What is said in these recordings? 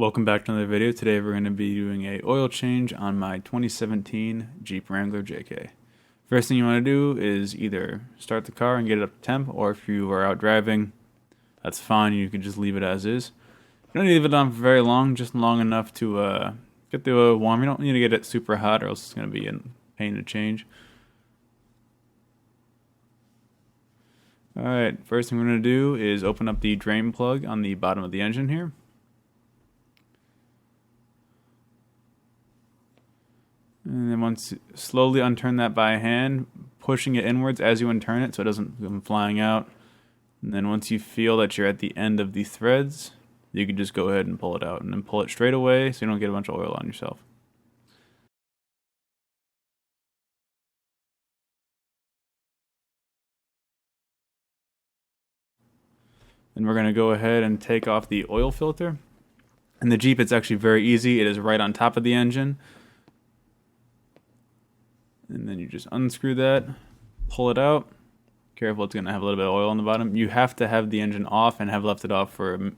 Welcome back to another video. Today we're going to be doing a oil change on my 2017 Jeep Wrangler JK. First thing you want to do is either start the car and get it up to temp, or if you are out driving, that's fine, you can just leave it as is. You don't need to leave it on for very long, just long enough to get the oil warm. You don't need to get it super hot or else it's going to be a pain to change. Alright, first thing we're going to do is open up the drain plug on the bottom of the engine here. And then once slowly unturn that by hand, pushing it inwards as you unturn it so it doesn't come flying out. And then once you feel that you're at the end of the threads, you can just go ahead and pull it out, and then pull it straight away so you don't get a bunch of oil on yourself. Then we're going to go ahead and take off the oil filter. In the Jeep, it's actually very easy. It is right on top of the engine. And then you just unscrew that, pull it out. Careful, it's going to have a little bit of oil on the bottom. You have to have the engine off and have left it off for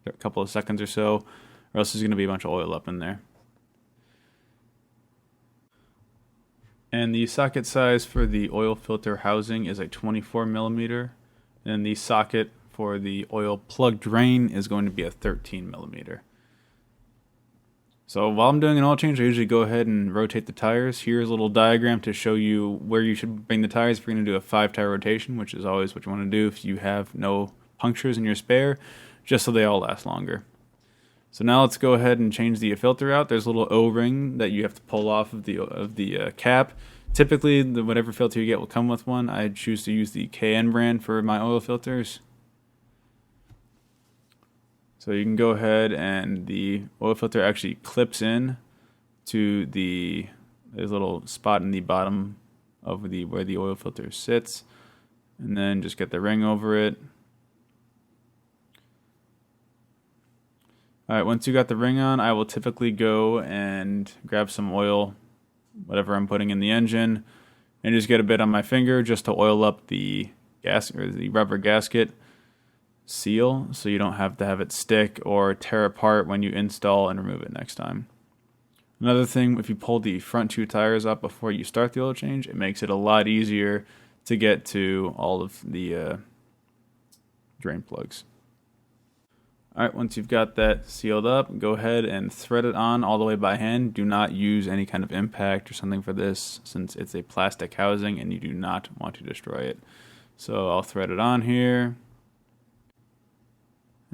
a couple of seconds or so, or else there's going to be a bunch of oil up in there. And the socket size for the oil filter housing is a 24 millimeter, and the socket for the oil plug drain is going to be a 13 millimeter. So while I'm doing an oil change, I usually go ahead and rotate the tires. Here's a little diagram to show you where you should bring the tires if you're going to do a 5-tire rotation, which is always what you want to do if you have no punctures in your spare, just so they all last longer. So now let's go ahead and change the filter out. There's a little O-ring that you have to pull off of the cap. Typically, whatever filter you get will come with one. I choose to use the KN brand for my oil filters. So you can go ahead, and the oil filter actually clips in to there's a little spot in the bottom of where the oil filter sits, and then just get the ring over it. Alright, once you got the ring on, I will typically go and grab some oil, whatever I'm putting in the engine, and just get a bit on my finger just to oil up the rubber gasket seal, so you don't have to have it stick or tear apart when you install and remove it next time. Another thing, if you pull the front 2 tires up before you start the oil change, it makes it a lot easier to get to all of the drain plugs. Alright, once you've got that sealed up, go ahead and thread it on all the way by hand. Do not use any kind of impact or something for this, since it's a plastic housing and you do not want to destroy it. So I'll thread it on here.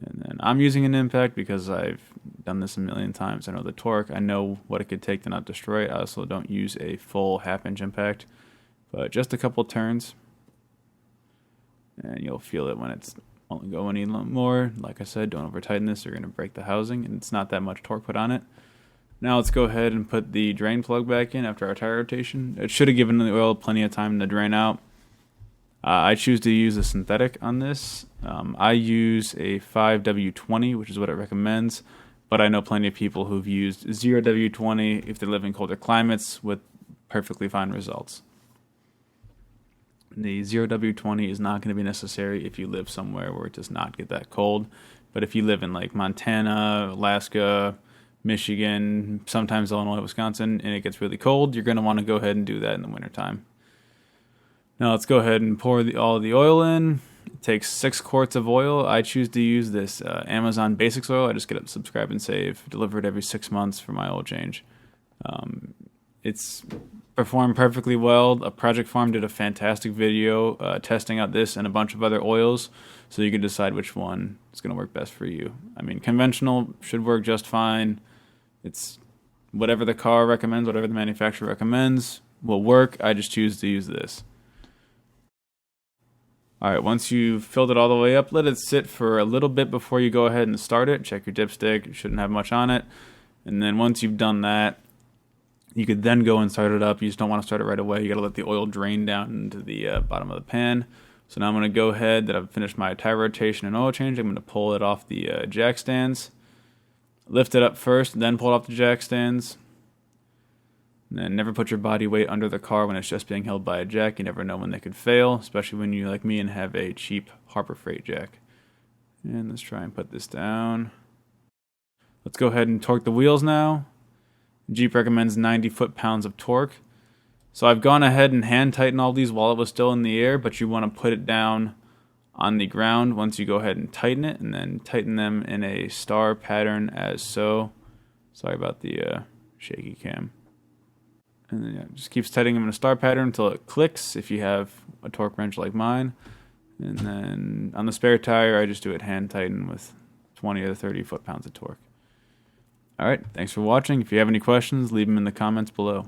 And then I'm using an impact because I've done this a million times. I know the torque. I know what it could take to not destroy it. I also don't use a full half-inch impact, but just a couple turns, and you'll feel it when it's won't go any more. Like I said, don't over-tighten this. You're going to break the housing, and it's not that much torque put on it. Now let's go ahead and put the drain plug back in after our tire rotation. It should have given the oil plenty of time to drain out. I choose to use a synthetic on this. I use a 5W20, which is what it recommends, but I know plenty of people who've used 0W20 if they live in colder climates with perfectly fine results. The 0W20 is not going to be necessary if you live somewhere where it does not get that cold, but if you live in like Montana, Alaska, Michigan, sometimes Illinois, Wisconsin, and it gets really cold, you're going to want to go ahead and do that in the wintertime. Now let's go ahead and pour all the oil in. It takes 6 quarts of oil. I choose to use this Amazon Basics oil. I just get it, subscribe and save, delivered every 6 months for my oil change. It's performed perfectly well. A Project Farm did a fantastic video testing out this and a bunch of other oils, so you can decide which one is going to work best for you. I mean, conventional should work just fine. It's whatever the car recommends, whatever the manufacturer recommends will work. I just choose to use this. Alright, once you've filled it all the way up, let it sit for a little bit before you go ahead and start it. Check your dipstick, it shouldn't have much on it. And then once you've done that, you could then go and start it up. You just don't want to start it right away. You got to let the oil drain down into the bottom of the pan. So now I'm going to go ahead, that I've finished my tire rotation and oil change. I'm going to pull it off the jack stands. Lift it up first, then pull it off the jack stands. And never put your body weight under the car when it's just being held by a jack. You never know when they could fail, especially when you, like me, and have a cheap Harbor Freight jack. And let's try and put this down. Let's go ahead and torque the wheels now. Jeep recommends 90 foot-pounds of torque. So I've gone ahead and hand tightened all these while it was still in the air, but you want to put it down on the ground once you go ahead and tighten it, and then tighten them in a star pattern as so. Sorry about the shaky cam. And then just keeps tightening them in a star pattern until it clicks if you have a torque wrench like mine. And then on the spare tire, I just do it hand tighten with 20 or 30 foot-pounds of torque. All right, thanks for watching. If you have any questions, leave them in the comments below.